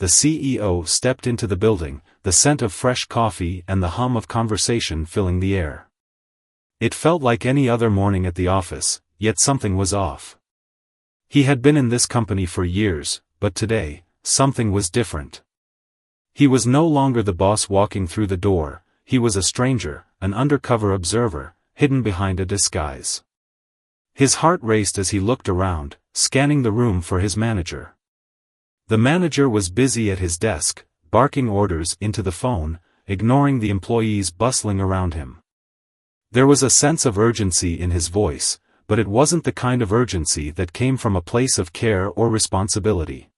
the CEO stepped into the building, the scent of fresh coffee and the hum of conversation filling the air. It felt like any other morning at the office, yet something was off. He had been in this company for years, but today, something was different. He was no longer the boss walking through the door, he was a stranger, an undercover observer, hidden behind a disguise. His heart raced as he looked around, scanning the room for his manager. The manager was busy at his desk, barking orders into the phone, ignoring the employees bustling around him. There was a sense of urgency in his voice, but it wasn't the kind of urgency that came from a place of care or responsibility.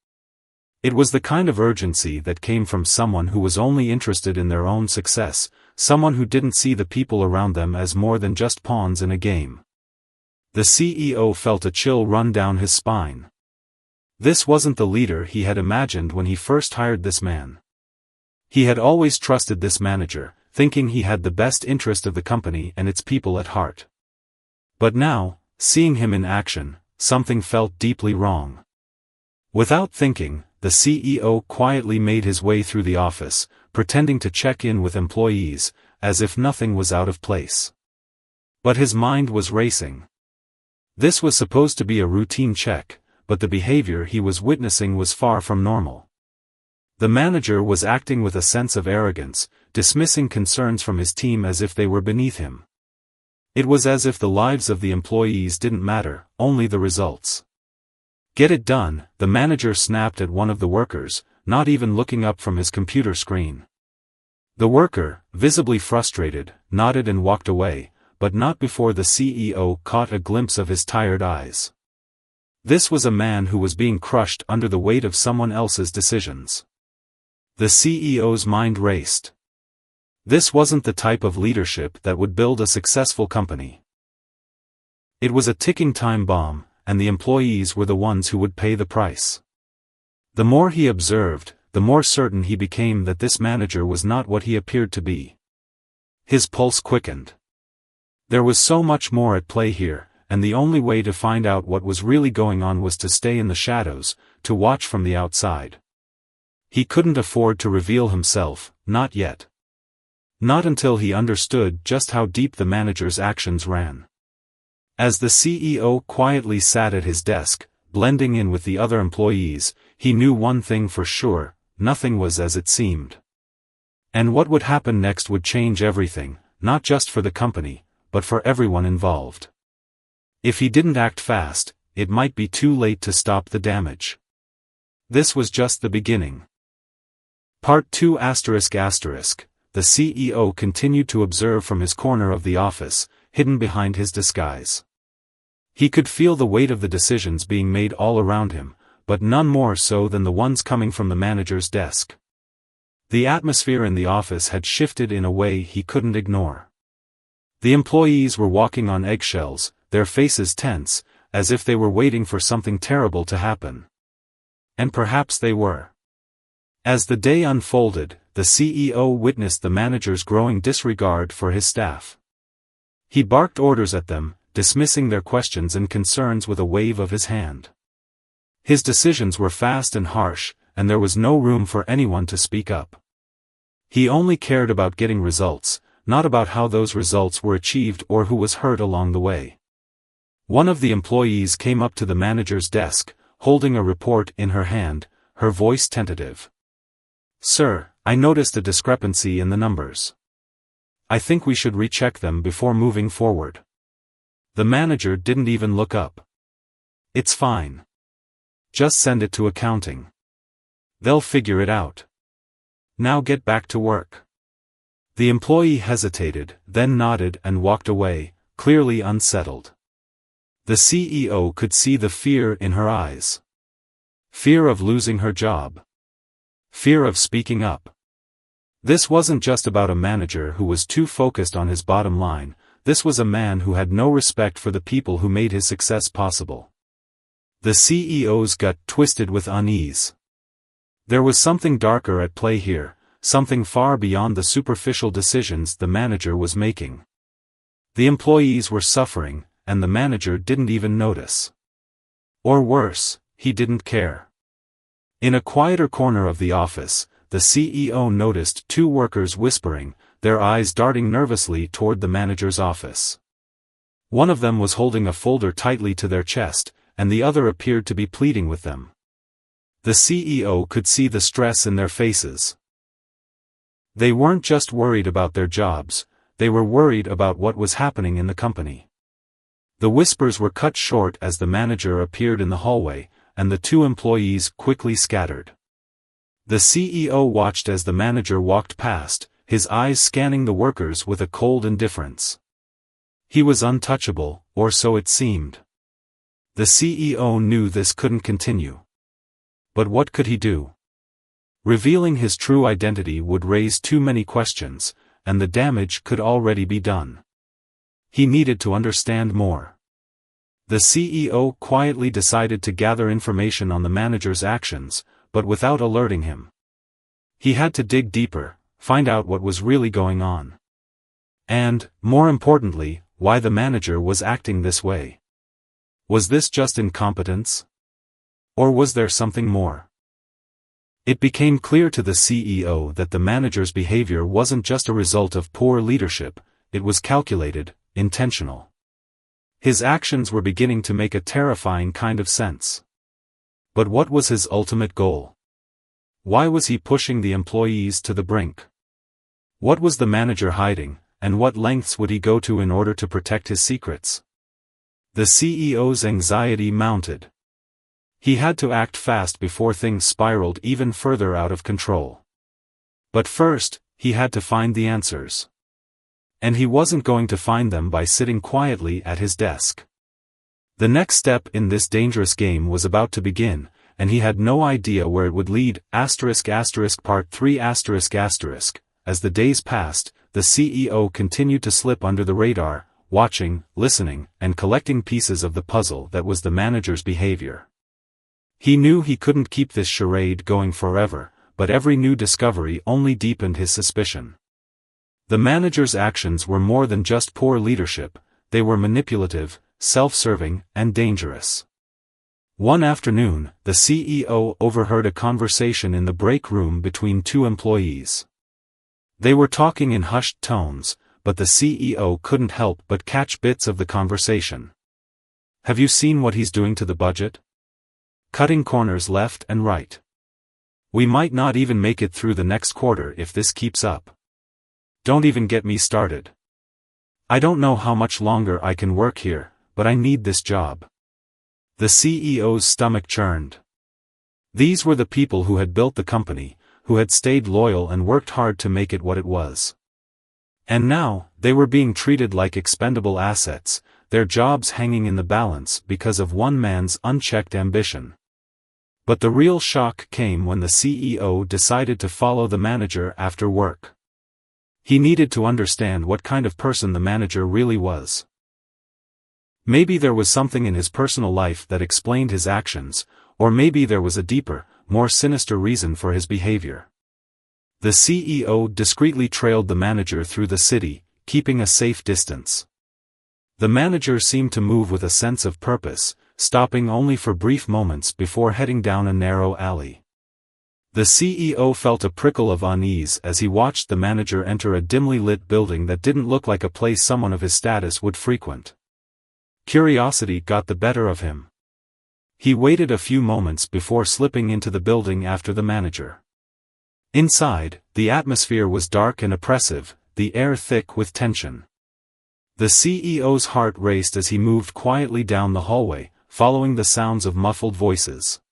It was the kind of urgency that came from someone who was only interested in their own success, someone who didn't see the people around them as more than just pawns in a game. The CEO felt a chill run down his spine. This wasn't the leader he had imagined when he first hired this man. He had always trusted this manager, thinking he had the best interest of the company and its people at heart. But now, seeing him in action, something felt deeply wrong. Without thinking, the CEO quietly made his way through the office, pretending to check in with employees, as if nothing was out of place. But his mind was racing. This was supposed to be a routine check, but the behavior he was witnessing was far from normal. The manager was acting with a sense of arrogance, dismissing concerns from his team as if they were beneath him. It was as if the lives of the employees didn't matter, only the results. "Get it done," the manager snapped at one of the workers, not even looking up from his computer screen. The worker, visibly frustrated, nodded and walked away, but not before the CEO caught a glimpse of his tired eyes. This was a man who was being crushed under the weight of someone else's decisions. The CEO's mind raced. This wasn't the type of leadership that would build a successful company. It was a ticking time bomb, and the employees were the ones who would pay the price. The more he observed, the more certain he became that this manager was not what he appeared to be. His pulse quickened. There was so much more at play here, and the only way to find out what was really going on was to stay in the shadows, to watch from the outside. He couldn't afford to reveal himself, not yet. Not until he understood just how deep the manager's actions ran. As the CEO quietly sat at his desk, blending in with the other employees, he knew one thing for sure: nothing was as it seemed. And what would happen next would change everything, not just for the company, but for everyone involved. If he didn't act fast, it might be too late to stop the damage. This was just the beginning. Part 2 ***. The CEO continued to observe from his corner of the office, hidden behind his disguise. He could feel the weight of the decisions being made all around him, but none more so than the ones coming from the manager's desk. The atmosphere in the office had shifted in a way he couldn't ignore. The employees were walking on eggshells, their faces tense, as if they were waiting for something terrible to happen. And perhaps they were. As the day unfolded, the CEO witnessed the manager's growing disregard for his staff. He barked orders at them, dismissing their questions and concerns with a wave of his hand. His decisions were fast and harsh, and there was no room for anyone to speak up. He only cared about getting results, not about how those results were achieved or who was hurt along the way. One of the employees came up to the manager's desk, holding a report in her hand, her voice tentative. "Sir, I noticed a discrepancy in the numbers. I think we should recheck them before moving forward." The manager didn't even look up. "It's fine. Just send it to accounting. They'll figure it out. Now get back to work." The employee hesitated, then nodded and walked away, clearly unsettled. The CEO could see the fear in her eyes. Fear of losing her job. Fear of speaking up. This wasn't just about a manager who was too focused on his bottom line, this was a man who had no respect for the people who made his success possible. The CEO's gut twisted with unease. There was something darker at play here, something far beyond the superficial decisions the manager was making. The employees were suffering, and the manager didn't even notice. Or worse, he didn't care. In a quieter corner of the office, the CEO noticed two workers whispering, their eyes darting nervously toward the manager's office. One of them was holding a folder tightly to their chest, and the other appeared to be pleading with them. The CEO could see the stress in their faces. They weren't just worried about their jobs, they were worried about what was happening in the company. The whispers were cut short as the manager appeared in the hallway, and the two employees quickly scattered. The CEO watched as the manager walked past, his eyes scanning the workers with a cold indifference. He was untouchable, or so it seemed. The CEO knew this couldn't continue. But what could he do? Revealing his true identity would raise too many questions, and the damage could already be done. He needed to understand more. The CEO quietly decided to gather information on the manager's actions, but without alerting him. He had to dig deeper, find out what was really going on. And, more importantly, why the manager was acting this way. Was this just incompetence? Or was there something more? It became clear to the CEO that the manager's behavior wasn't just a result of poor leadership, it was calculated, intentional. His actions were beginning to make a terrifying kind of sense. But what was his ultimate goal? Why was he pushing the employees to the brink? What was the manager hiding, and what lengths would he go to in order to protect his secrets? The CEO's anxiety mounted. He had to act fast before things spiraled even further out of control. But first, he had to find the answers. And he wasn't going to find them by sitting quietly at his desk. The next step in this dangerous game was about to begin, and he had no idea where it would lead. Part 3 As the days passed, the CEO continued to slip under the radar, watching, listening, and collecting pieces of the puzzle that was the manager's behavior. He knew he couldn't keep this charade going forever, but every new discovery only deepened his suspicion. The manager's actions were more than just poor leadership, they were manipulative, self-serving, and dangerous. One afternoon, the CEO overheard a conversation in the break room between two employees. They were talking in hushed tones, but the CEO couldn't help but catch bits of the conversation. "Have you seen what he's doing to the budget? Cutting corners left and right. We might not even make it through the next quarter if this keeps up. Don't even get me started. I don't know how much longer I can work here, but I need this job." The CEO's stomach churned. These were the people who had built the company, who had stayed loyal and worked hard to make it what it was. And now, they were being treated like expendable assets, their jobs hanging in the balance because of one man's unchecked ambition. But the real shock came when the CEO decided to follow the manager after work. He needed to understand what kind of person the manager really was. Maybe there was something in his personal life that explained his actions, or maybe there was a deeper, more sinister reason for his behavior. The CEO discreetly trailed the manager through the city, keeping a safe distance. The manager seemed to move with a sense of purpose, stopping only for brief moments before heading down a narrow alley. The CEO felt a prickle of unease as he watched the manager enter a dimly lit building that didn't look like a place someone of his status would frequent. Curiosity got the better of him. He waited a few moments before slipping into the building after the manager. Inside, the atmosphere was dark and oppressive, the air thick with tension. The CEO's heart raced as he moved quietly down the hallway, following the sounds of muffled voices.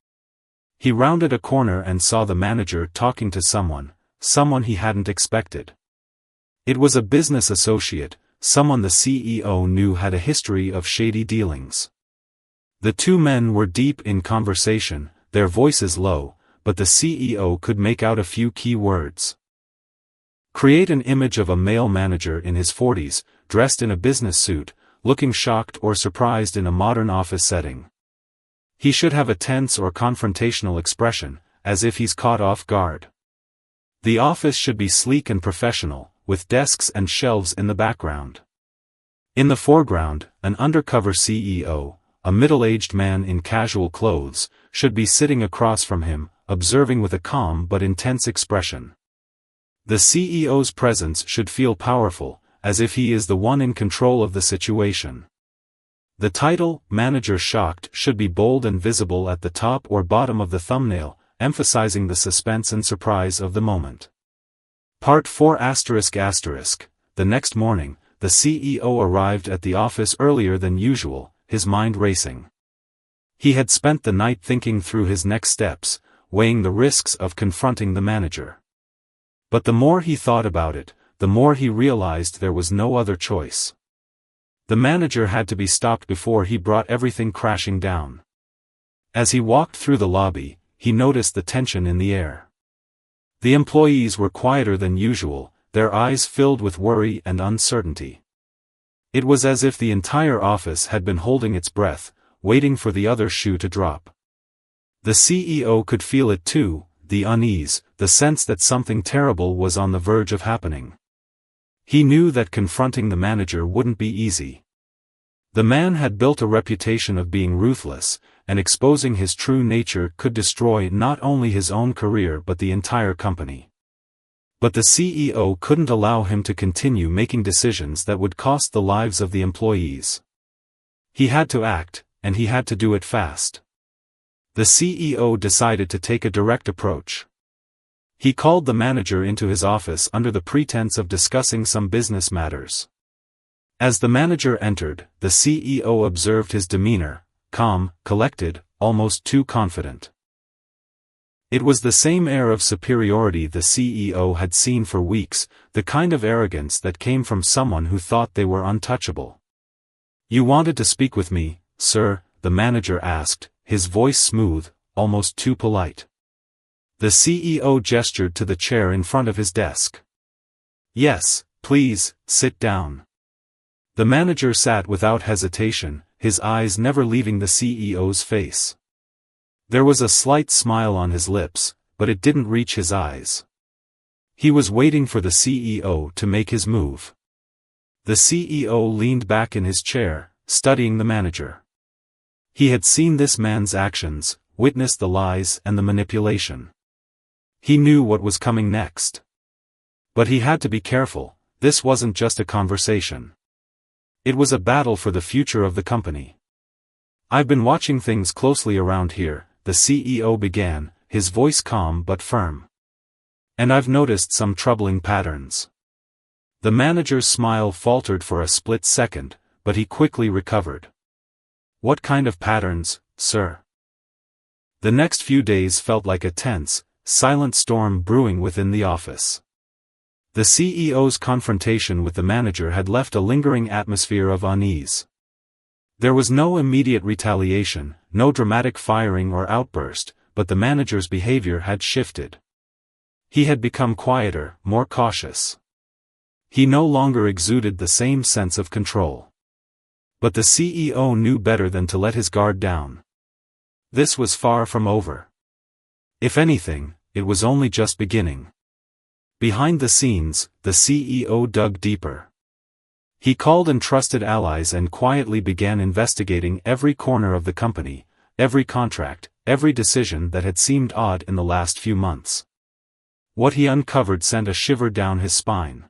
He rounded a corner and saw the manager talking to someone he hadn't expected. It was a business associate, someone the CEO knew had a history of shady dealings. The two men were deep in conversation, their voices low, but the CEO could make out a few key words. Create an image of a male manager in his 40s, dressed in a business suit, looking shocked or surprised in a modern office setting. He should have a tense or confrontational expression, as if he's caught off guard. The office should be sleek and professional, with desks and shelves in the background. In the foreground, an undercover CEO, a middle-aged man in casual clothes, should be sitting across from him, observing with a calm but intense expression. The CEO's presence should feel powerful, as if he is the one in control of the situation. The title, Manager Shocked, should be bold and visible at the top or bottom of the thumbnail, emphasizing the suspense and surprise of the moment. Part 4 ***. The next morning, the CEO arrived at the office earlier than usual, his mind racing. He had spent the night thinking through his next steps, weighing the risks of confronting the manager. But the more he thought about it, the more he realized there was no other choice. The manager had to be stopped before he brought everything crashing down. As he walked through the lobby, he noticed the tension in the air. The employees were quieter than usual, their eyes filled with worry and uncertainty. It was as if the entire office had been holding its breath, waiting for the other shoe to drop. The CEO could feel it too, the unease, the sense that something terrible was on the verge of happening. He knew that confronting the manager wouldn't be easy. The man had built a reputation of being ruthless, and exposing his true nature could destroy not only his own career but the entire company. But the CEO couldn't allow him to continue making decisions that would cost the lives of the employees. He had to act, and he had to do it fast. The CEO decided to take a direct approach. He called the manager into his office under the pretense of discussing some business matters. As the manager entered, the CEO observed his demeanor, calm, collected, almost too confident. It was the same air of superiority the CEO had seen for weeks, the kind of arrogance that came from someone who thought they were untouchable. "You wanted to speak with me, sir?" the manager asked, his voice smooth, almost too polite. The CEO gestured to the chair in front of his desk. "Yes, please, sit down." The manager sat without hesitation, his eyes never leaving the CEO's face. There was a slight smile on his lips, but it didn't reach his eyes. He was waiting for the CEO to make his move. The CEO leaned back in his chair, studying the manager. He had seen this man's actions, witnessed the lies and the manipulation. He knew what was coming next. But he had to be careful, this wasn't just a conversation. It was a battle for the future of the company. "I've been watching things closely around here," the CEO began, his voice calm but firm. "And I've noticed some troubling patterns." The manager's smile faltered for a split second, but he quickly recovered. "What kind of patterns, sir?" The next few days felt like a tense, silent storm brewing within the office. The CEO's confrontation with the manager had left a lingering atmosphere of unease. There was no immediate retaliation, no dramatic firing or outburst, but the manager's behavior had shifted. He had become quieter, more cautious. He no longer exuded the same sense of control. But the CEO knew better than to let his guard down. This was far from over. If anything, it was only just beginning. Behind the scenes, the CEO dug deeper. He called in trusted allies and quietly began investigating every corner of the company, every contract, every decision that had seemed odd in the last few months. What he uncovered sent a shiver down his spine.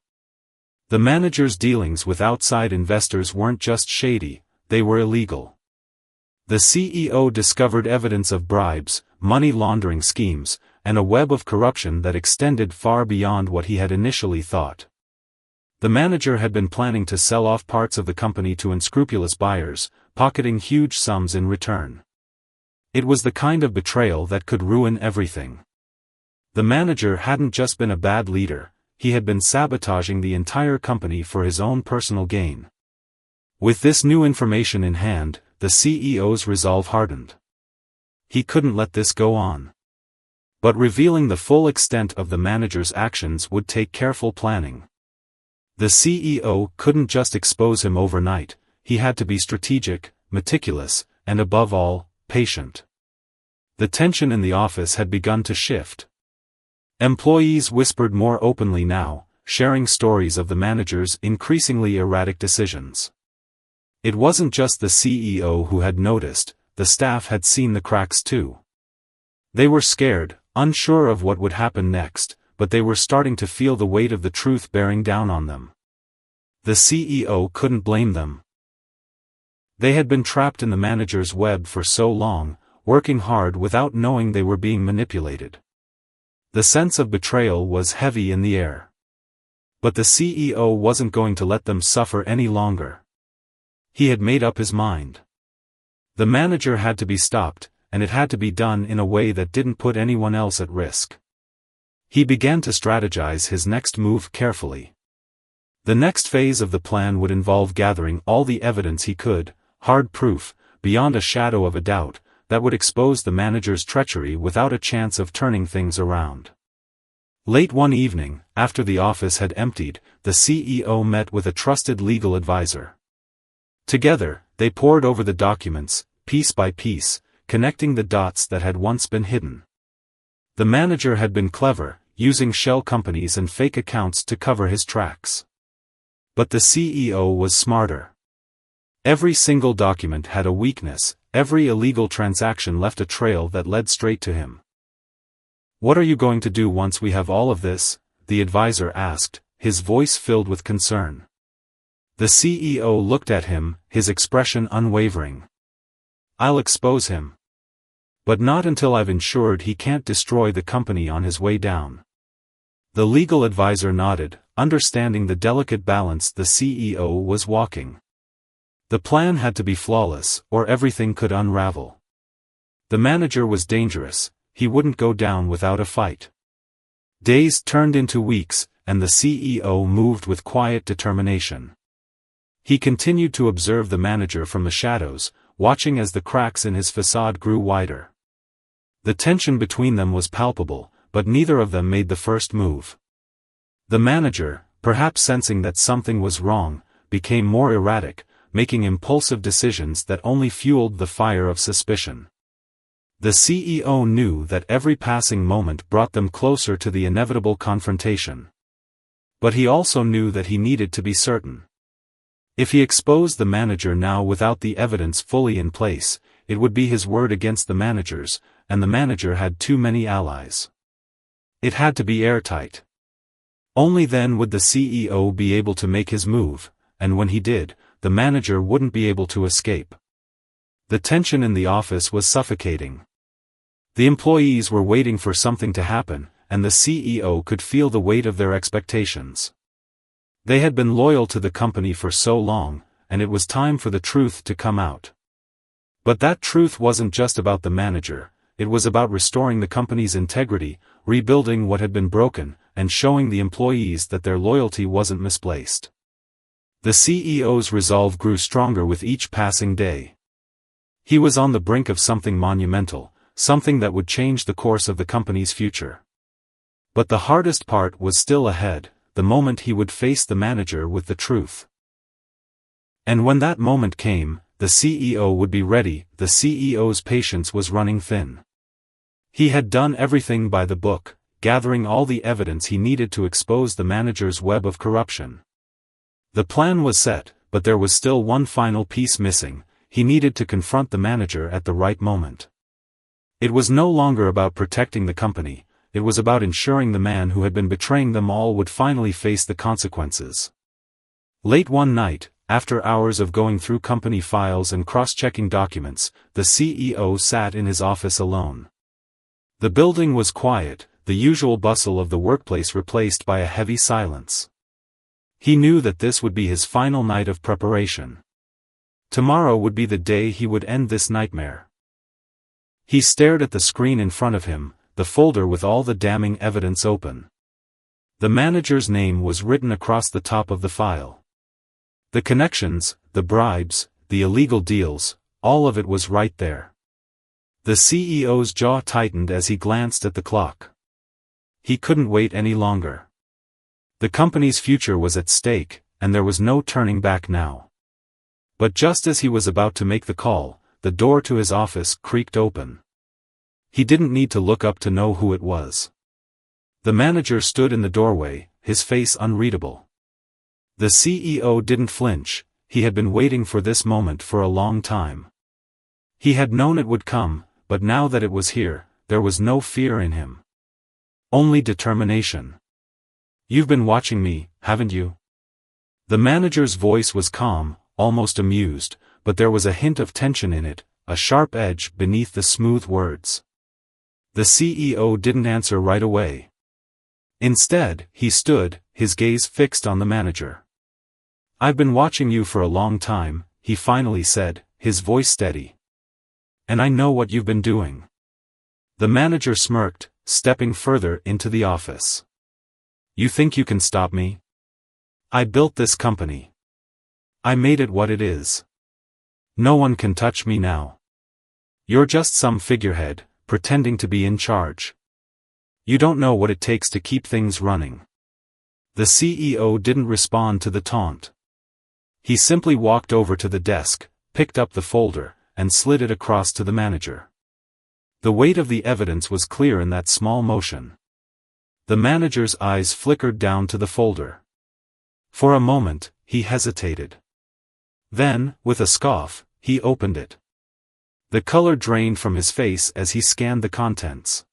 The manager's dealings with outside investors weren't just shady, they were illegal. The CEO discovered evidence of bribes, money laundering schemes, and a web of corruption that extended far beyond what he had initially thought. The manager had been planning to sell off parts of the company to unscrupulous buyers, pocketing huge sums in return. It was the kind of betrayal that could ruin everything. The manager hadn't just been a bad leader, he had been sabotaging the entire company for his own personal gain. With this new information in hand, the CEO's resolve hardened. He couldn't let this go on. But revealing the full extent of the manager's actions would take careful planning. The CEO couldn't just expose him overnight, he had to be strategic, meticulous, and above all, patient. The tension in the office had begun to shift. Employees whispered more openly now, sharing stories of the manager's increasingly erratic decisions. It wasn't just the CEO who had noticed, the staff had seen the cracks too. They were scared, unsure of what would happen next, but they were starting to feel the weight of the truth bearing down on them. The CEO couldn't blame them. They had been trapped in the manager's web for so long, working hard without knowing they were being manipulated. The sense of betrayal was heavy in the air. But the CEO wasn't going to let them suffer any longer. He had made up his mind. The manager had to be stopped, and it had to be done in a way that didn't put anyone else at risk. He began to strategize his next move carefully. The next phase of the plan would involve gathering all the evidence he could, hard proof, beyond a shadow of a doubt, that would expose the manager's treachery without a chance of turning things around. Late one evening, after the office had emptied, the CEO met with a trusted legal advisor. Together, they pored over the documents, piece by piece, connecting the dots that had once been hidden. The manager had been clever, using shell companies and fake accounts to cover his tracks. But the CEO was smarter. Every single document had a weakness, every illegal transaction left a trail that led straight to him. "What are you going to do once we have all of this?" the advisor asked, his voice filled with concern. The CEO looked at him, his expression unwavering. "I'll expose him. But not until I've ensured he can't destroy the company on his way down." The legal advisor nodded, understanding the delicate balance the CEO was walking. The plan had to be flawless, or everything could unravel. The manager was dangerous, he wouldn't go down without a fight. Days turned into weeks, and the CEO moved with quiet determination. He continued to observe the manager from the shadows, watching as the cracks in his facade grew wider. The tension between them was palpable, but neither of them made the first move. The manager, perhaps sensing that something was wrong, became more erratic, making impulsive decisions that only fueled the fire of suspicion. The CEO knew that every passing moment brought them closer to the inevitable confrontation. But he also knew that he needed to be certain. If he exposed the manager now without the evidence fully in place, it would be his word against the manager's, and the manager had too many allies. It had to be airtight. Only then would the CEO be able to make his move, and when he did, the manager wouldn't be able to escape. The tension in the office was suffocating. The employees were waiting for something to happen, and the CEO could feel the weight of their expectations. They had been loyal to the company for so long, and it was time for the truth to come out. But that truth wasn't just about the manager, it was about restoring the company's integrity, rebuilding what had been broken, and showing the employees that their loyalty wasn't misplaced. The CEO's resolve grew stronger with each passing day. He was on the brink of something monumental, something that would change the course of the company's future. But the hardest part was still ahead, the moment he would face the manager with the truth. And when that moment came, the CEO would be ready. The CEO's patience was running thin. He had done everything by the book, gathering all the evidence he needed to expose the manager's web of corruption. The plan was set, but there was still one final piece missing. He needed to confront the manager at the right moment. It was no longer about protecting the company, it was about ensuring the man who had been betraying them all would finally face the consequences. Late one night, after hours of going through company files and cross-checking documents, the CEO sat in his office alone. The building was quiet, the usual bustle of the workplace replaced by a heavy silence. He knew that this would be his final night of preparation. Tomorrow would be the day he would end this nightmare. He stared at the screen in front of him, the folder with all the damning evidence open. The manager's name was written across the top of the file. The connections, the bribes, the illegal deals, all of it was right there. The CEO's jaw tightened as he glanced at the clock. He couldn't wait any longer. The company's future was at stake, and there was no turning back now. But just as he was about to make the call, the door to his office creaked open. He didn't need to look up to know who it was. The manager stood in the doorway, his face unreadable. The CEO didn't flinch, he had been waiting for this moment for a long time. He had known it would come, but now that it was here, there was no fear in him. Only determination. "You've been watching me, haven't you?" The manager's voice was calm, almost amused, but there was a hint of tension in it, a sharp edge beneath the smooth words. The CEO didn't answer right away. Instead, he stood, his gaze fixed on the manager. "I've been watching you for a long time," he finally said, his voice steady. "And I know what you've been doing." The manager smirked, stepping further into the office. "You think you can stop me? I built this company. I made it what it is. No one can touch me now. You're just some figurehead, pretending to be in charge. You don't know what it takes to keep things running." The CEO didn't respond to the taunt. He simply walked over to the desk, picked up the folder, and slid it across to the manager. The weight of the evidence was clear in that small motion. The manager's eyes flickered down to the folder. For a moment, he hesitated. Then, with a scoff, he opened it. The color drained from his face as he scanned the contents.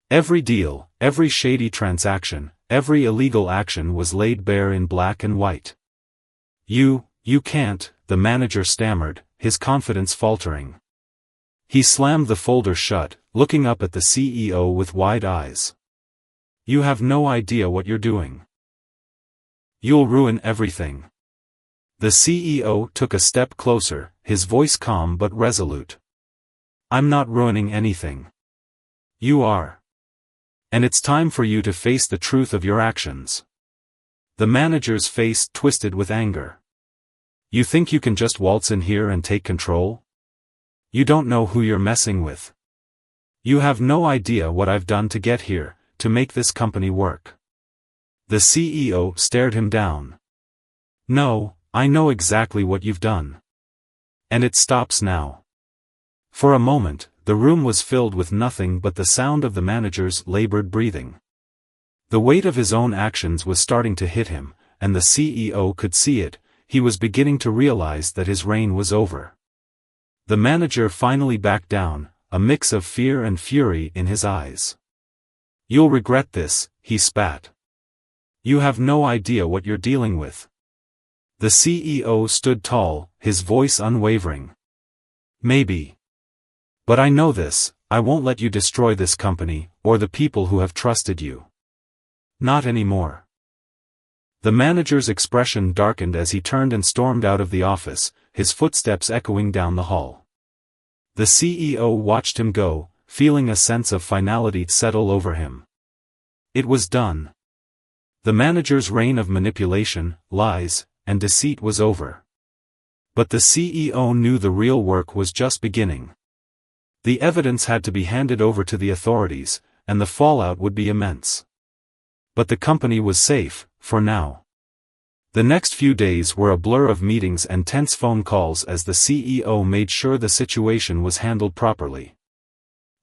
Every deal, every shady transaction, every illegal action was laid bare in black and white. You can't," the manager stammered, his confidence faltering. He slammed the folder shut, looking up at the CEO with wide eyes. "You have no idea what you're doing. You'll ruin everything." The CEO took a step closer, his voice calm but resolute. "I'm not ruining anything. You are. And it's time for you to face the truth of your actions." The manager's face twisted with anger. "You think you can just waltz in here and take control? You don't know who you're messing with. You have no idea what I've done to get here, to make this company work." The CEO stared him down. "No, I know exactly what you've done. And it stops now." For a moment, the room was filled with nothing but the sound of the manager's labored breathing. The weight of his own actions was starting to hit him, and the CEO could see it. He was beginning to realize that his reign was over. The manager finally backed down, a mix of fear and fury in his eyes. "You'll regret this," he spat. "You have no idea what you're dealing with." The CEO stood tall, his voice unwavering. "Maybe. But I know this, I won't let you destroy this company, or the people who have trusted you. Not anymore." The manager's expression darkened as he turned and stormed out of the office, his footsteps echoing down the hall. The CEO watched him go, feeling a sense of finality settle over him. It was done. The manager's reign of manipulation, lies, and deceit was over. But the CEO knew the real work was just beginning. The evidence had to be handed over to the authorities, and the fallout would be immense. But the company was safe, for now. The next few days were a blur of meetings and tense phone calls as the CEO made sure the situation was handled properly.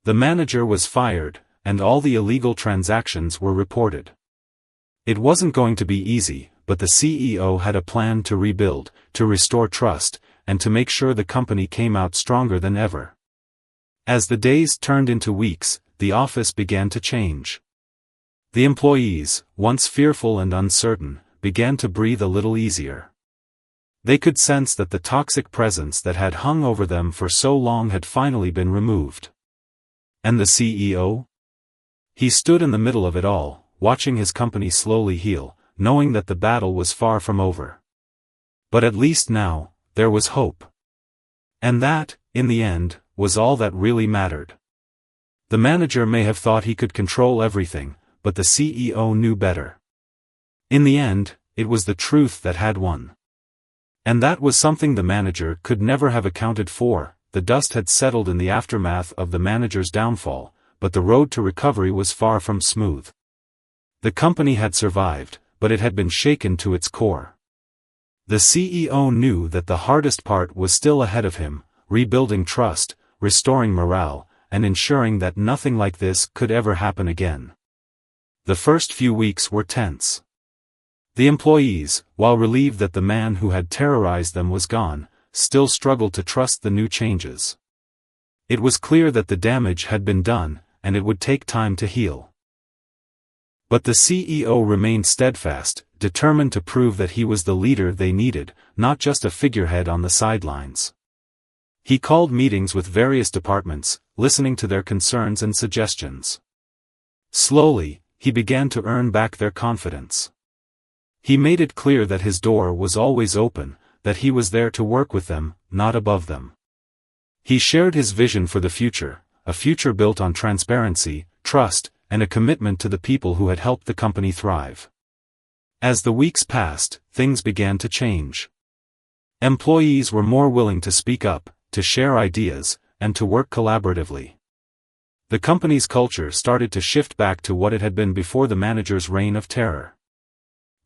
The manager was fired, and all the illegal transactions were reported. It wasn't going to be easy, but the CEO had a plan to rebuild, to restore trust, and to make sure the company came out stronger than ever. As the days turned into weeks, the office began to change. The employees, once fearful and uncertain, began to breathe a little easier. They could sense that the toxic presence that had hung over them for so long had finally been removed. And the CEO? He stood in the middle of it all, watching his company slowly heal, knowing that the battle was far from over. But at least now, there was hope. And that, in the end, was all that really mattered. The manager may have thought he could control everything, but the CEO knew better. In the end, it was the truth that had won. And that was something the manager could never have accounted for. The dust had settled in the aftermath of the manager's downfall, but the road to recovery was far from smooth. The company had survived, but it had been shaken to its core. The CEO knew that the hardest part was still ahead of him, rebuilding trust, restoring morale, and ensuring that nothing like this could ever happen again. The first few weeks were tense. The employees, while relieved that the man who had terrorized them was gone, still struggled to trust the new changes. It was clear that the damage had been done, and it would take time to heal. But the CEO remained steadfast, determined to prove that he was the leader they needed, not just a figurehead on the sidelines. He called meetings with various departments, listening to their concerns and suggestions. Slowly, he began to earn back their confidence. He made it clear that his door was always open, that he was there to work with them, not above them. He shared his vision for the future, a future built on transparency, trust, and a commitment to the people who had helped the company thrive. As the weeks passed, things began to change. Employees were more willing to speak up, to share ideas, and to work collaboratively. The company's culture started to shift back to what it had been before the manager's reign of terror.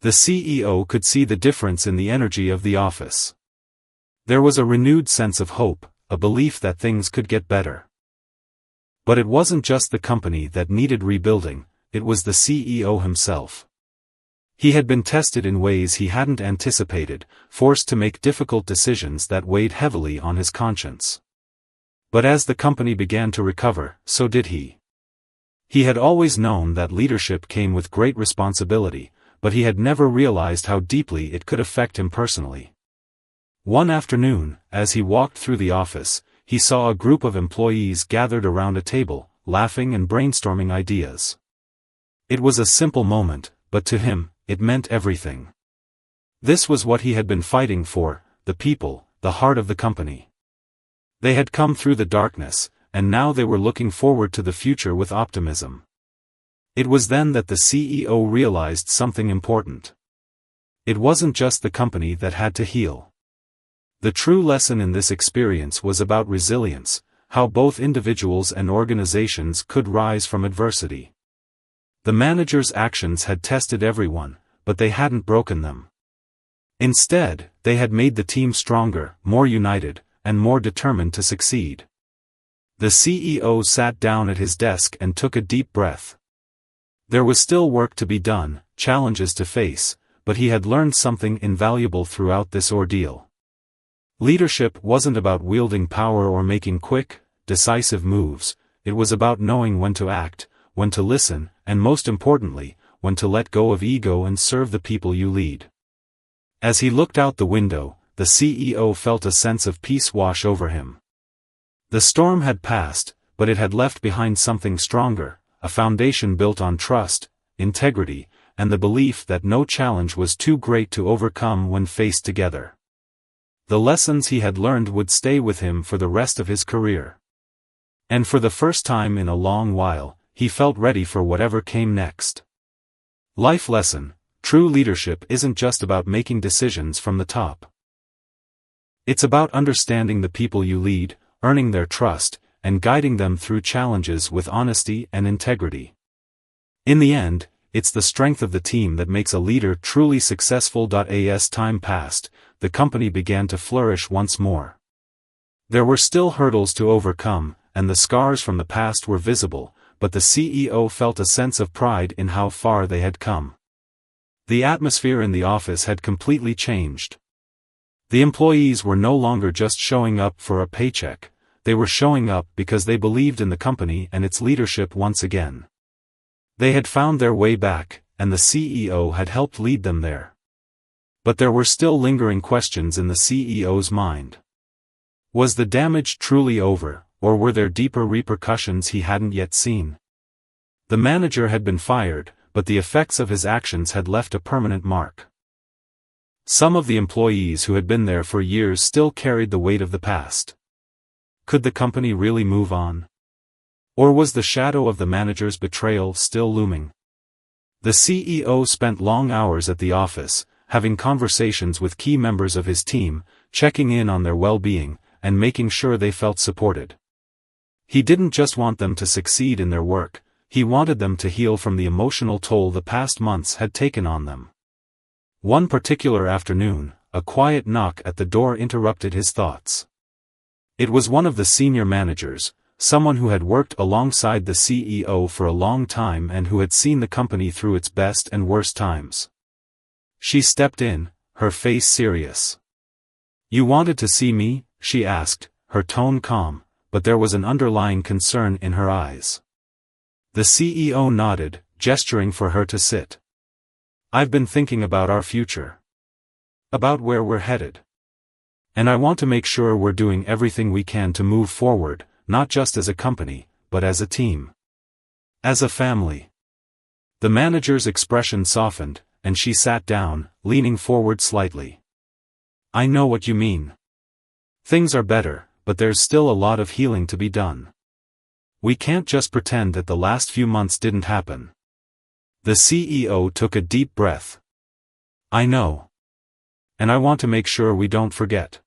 The CEO could see the difference in the energy of the office. There was a renewed sense of hope, a belief that things could get better. But it wasn't just the company that needed rebuilding, it was the CEO himself. He had been tested in ways he hadn't anticipated, forced to make difficult decisions that weighed heavily on his conscience. But as the company began to recover, so did he. He had always known that leadership came with great responsibility, but he had never realized how deeply it could affect him personally. One afternoon, as he walked through the office, he saw a group of employees gathered around a table, laughing and brainstorming ideas. It was a simple moment, but to him, it meant everything. This was what he had been fighting for, the people, the heart of the company. They had come through the darkness, and now they were looking forward to the future with optimism. It was then that the CEO realized something important. It wasn't just the company that had to heal. The true lesson in this experience was about resilience, how both individuals and organizations could rise from adversity. The manager's actions had tested everyone, but they hadn't broken them. Instead, they had made the team stronger, more united, and more determined to succeed. The CEO sat down at his desk and took a deep breath. There was still work to be done, challenges to face, but he had learned something invaluable throughout this ordeal. Leadership wasn't about wielding power or making quick, decisive moves, it was about knowing when to act, when to listen, and most importantly, when to let go of ego and serve the people you lead. As he looked out the window, the CEO felt a sense of peace wash over him. The storm had passed, but it had left behind something stronger, a foundation built on trust, integrity, and the belief that no challenge was too great to overcome when faced together. The lessons he had learned would stay with him for the rest of his career. And for the first time in a long while, he felt ready for whatever came next. Life lesson: true leadership isn't just about making decisions from the top. It's about understanding the people you lead, earning their trust, and guiding them through challenges with honesty and integrity. In the end, it's the strength of the team that makes a leader truly successful. As time passed, the company began to flourish once more. There were still hurdles to overcome, and the scars from the past were visible, but the CEO felt a sense of pride in how far they had come. The atmosphere in the office had completely changed. The employees were no longer just showing up for a paycheck, they were showing up because they believed in the company and its leadership once again. They had found their way back, and the CEO had helped lead them there. But there were still lingering questions in the CEO's mind. Was the damage truly over, or were there deeper repercussions he hadn't yet seen? The manager had been fired, but the effects of his actions had left a permanent mark. Some of the employees who had been there for years still carried the weight of the past. Could the company really move on? Or was the shadow of the manager's betrayal still looming? The CEO spent long hours at the office, having conversations with key members of his team, checking in on their well-being, and making sure they felt supported. He didn't just want them to succeed in their work, he wanted them to heal from the emotional toll the past months had taken on them. One particular afternoon, a quiet knock at the door interrupted his thoughts. It was one of the senior managers, someone who had worked alongside the CEO for a long time and who had seen the company through its best and worst times. She stepped in, her face serious. "You wanted to see me?" she asked, her tone calm, but there was an underlying concern in her eyes. The CEO nodded, gesturing for her to sit. I've been thinking about our future. About where we're headed. And I want to make sure we're doing everything we can to move forward, not just as a company, but as a team. As a family. The manager's expression softened, and she sat down, leaning forward slightly. I know what you mean. Things are better, but there's still a lot of healing to be done. We can't just pretend that the last few months didn't happen. The CEO took a deep breath. I know. And I want to make sure we don't forget.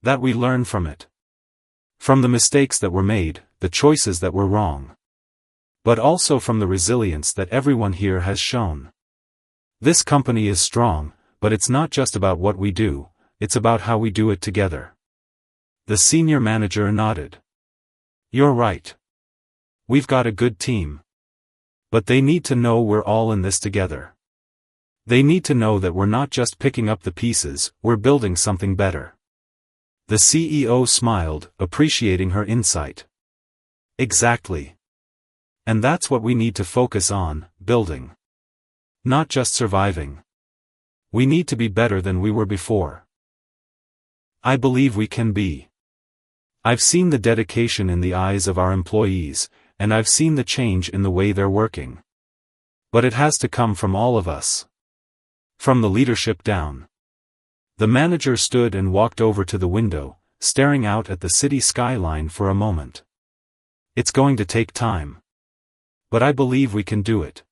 That we learn from it. From the mistakes that were made, the choices that were wrong. But also from the resilience that everyone here has shown. This company is strong, but it's not just about what we do, it's about how we do it together. The senior manager nodded. You're right. We've got a good team. But they need to know we're all in this together. They need to know that we're not just picking up the pieces, we're building something better. The CEO smiled, appreciating her insight. Exactly. And that's what we need to focus on, building. Not just surviving. We need to be better than we were before. I believe we can be. I've seen the dedication in the eyes of our employees, and I've seen the change in the way they're working. But it has to come from all of us. From the leadership down. The manager stood and walked over to the window, staring out at the city skyline for a moment. It's going to take time. But I believe we can do it.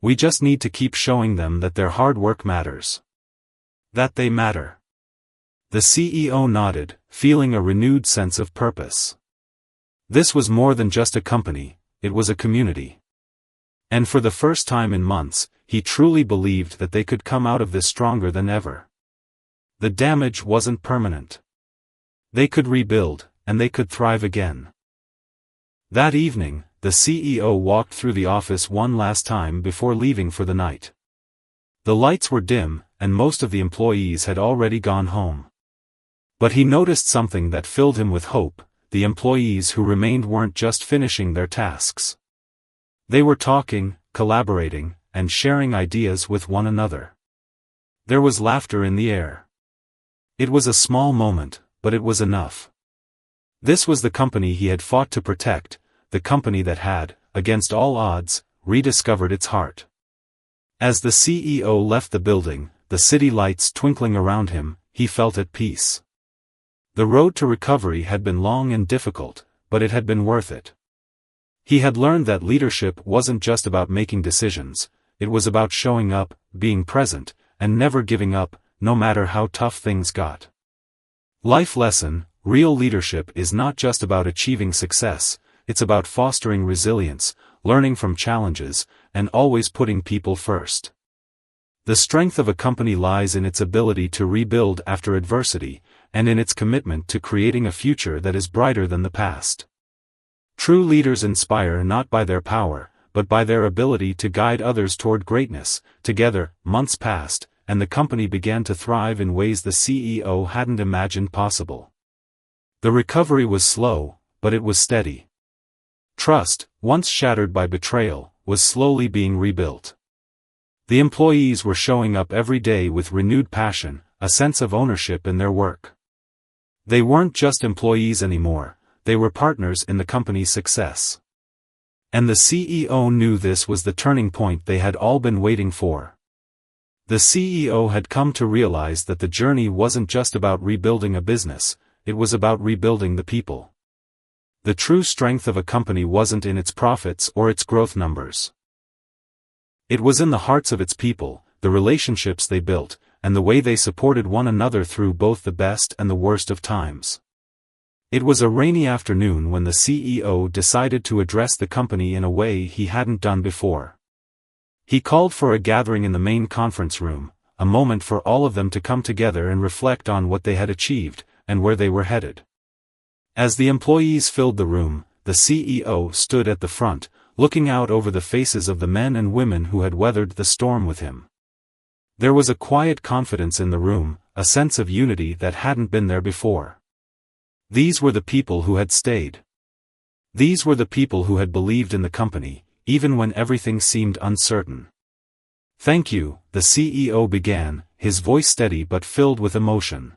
We just need to keep showing them that their hard work matters. That they matter. The CEO nodded, feeling a renewed sense of purpose. This was more than just a company, it was a community. And for the first time in months, he truly believed that they could come out of this stronger than ever. The damage wasn't permanent. They could rebuild, and they could thrive again. That evening, the CEO walked through the office one last time before leaving for the night. The lights were dim, and most of the employees had already gone home. But he noticed something that filled him with hope. The employees who remained weren't just finishing their tasks. They were talking, collaborating, and sharing ideas with one another. There was laughter in the air. It was a small moment, but it was enough. This was the company he had fought to protect, the company that had, against all odds, rediscovered its heart. As the CEO left the building, the city lights twinkling around him, he felt at peace. The road to recovery had been long and difficult, but it had been worth it. He had learned that leadership wasn't just about making decisions, it was about showing up, being present, and never giving up, no matter how tough things got. Life lesson: real leadership is not just about achieving success, it's about fostering resilience, learning from challenges, and always putting people first. The strength of a company lies in its ability to rebuild after adversity, and in its commitment to creating a future that is brighter than the past. True leaders inspire not by their power, but by their ability to guide others toward greatness. Together, months passed, and the company began to thrive in ways the CEO hadn't imagined possible. The recovery was slow, but it was steady. Trust, once shattered by betrayal, was slowly being rebuilt. The employees were showing up every day with renewed passion, a sense of ownership in their work. They weren't just employees anymore, they were partners in the company's success. And the CEO knew this was the turning point they had all been waiting for. The CEO had come to realize that the journey wasn't just about rebuilding a business, it was about rebuilding the people. The true strength of a company wasn't in its profits or its growth numbers. It was in the hearts of its people, the relationships they built, and the way they supported one another through both the best and the worst of times. It was a rainy afternoon when the CEO decided to address the company in a way he hadn't done before. He called for a gathering in the main conference room, a moment for all of them to come together and reflect on what they had achieved, and where they were headed. As the employees filled the room, the CEO stood at the front, looking out over the faces of the men and women who had weathered the storm with him. There was a quiet confidence in the room, a sense of unity that hadn't been there before. These were the people who had stayed. These were the people who had believed in the company, even when everything seemed uncertain. "Thank you," the CEO began, his voice steady but filled with emotion.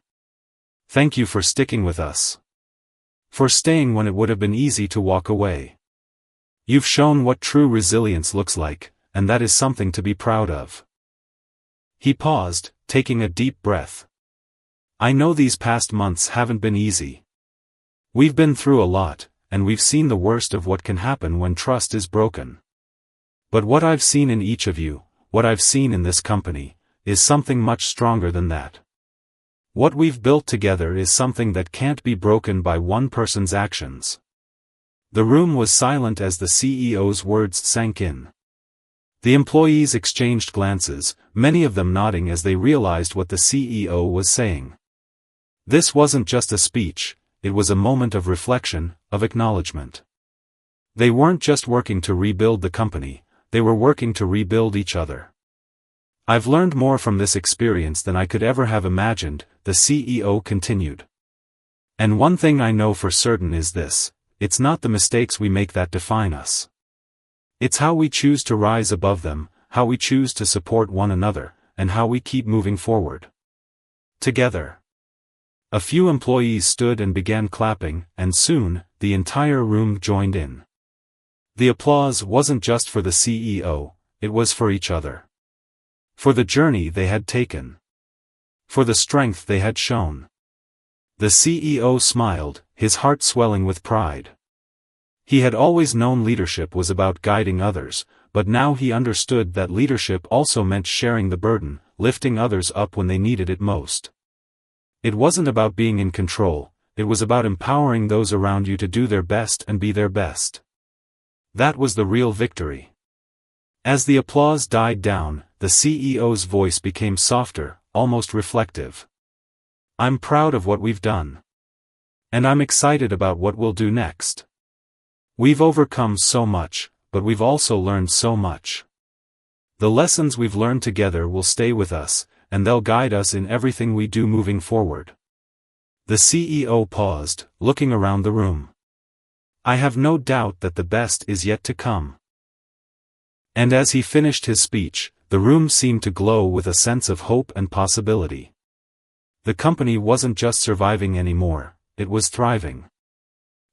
"Thank you for sticking with us. For staying when it would have been easy to walk away. You've shown what true resilience looks like, and that is something to be proud of." He paused, taking a deep breath. "I know these past months haven't been easy. We've been through a lot, and we've seen the worst of what can happen when trust is broken. But what I've seen in each of you, what I've seen in this company, is something much stronger than that. What we've built together is something that can't be broken by one person's actions." The room was silent as the CEO's words sank in. The employees exchanged glances, many of them nodding as they realized what the CEO was saying. This wasn't just a speech, it was a moment of reflection, of acknowledgement. They weren't just working to rebuild the company, they were working to rebuild each other. "I've learned more from this experience than I could ever have imagined," the CEO continued. "And one thing I know for certain is this: it's not the mistakes we make that define us. It's how we choose to rise above them, how we choose to support one another, and how we keep moving forward. Together." A few employees stood and began clapping, and soon, the entire room joined in. The applause wasn't just for the CEO, it was for each other. For the journey they had taken. For the strength they had shown. The CEO smiled, his heart swelling with pride. He had always known leadership was about guiding others, but now he understood that leadership also meant sharing the burden, lifting others up when they needed it most. It wasn't about being in control, it was about empowering those around you to do their best and be their best. That was the real victory. As the applause died down, the CEO's voice became softer, almost reflective. "I'm proud of what we've done. And I'm excited about what we'll do next. We've overcome so much, but we've also learned so much. The lessons we've learned together will stay with us, and they'll guide us in everything we do moving forward." The CEO paused, looking around the room. "I have no doubt that the best is yet to come." And as he finished his speech, the room seemed to glow with a sense of hope and possibility. The company wasn't just surviving anymore, it was thriving.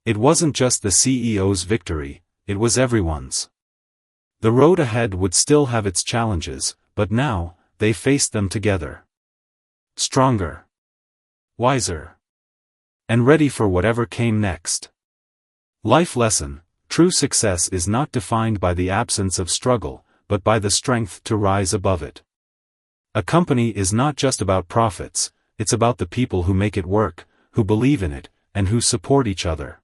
It wasn't just the CEO's victory, it was everyone's. The road ahead would still have its challenges, but now, they faced them together. Stronger. Wiser. And ready for whatever came next. Life lesson: true success is not defined by the absence of struggle, but by the strength to rise above it. A company is not just about profits, it's about the people who make it work, who believe in it, and who support each other.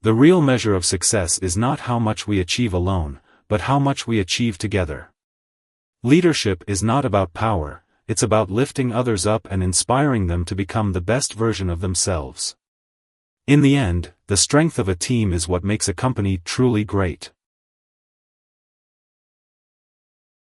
The real measure of success is not how much we achieve alone, but how much we achieve together. Leadership is not about power, it's about lifting others up and inspiring them to become the best version of themselves. In the end, the strength of a team is what makes a company truly great.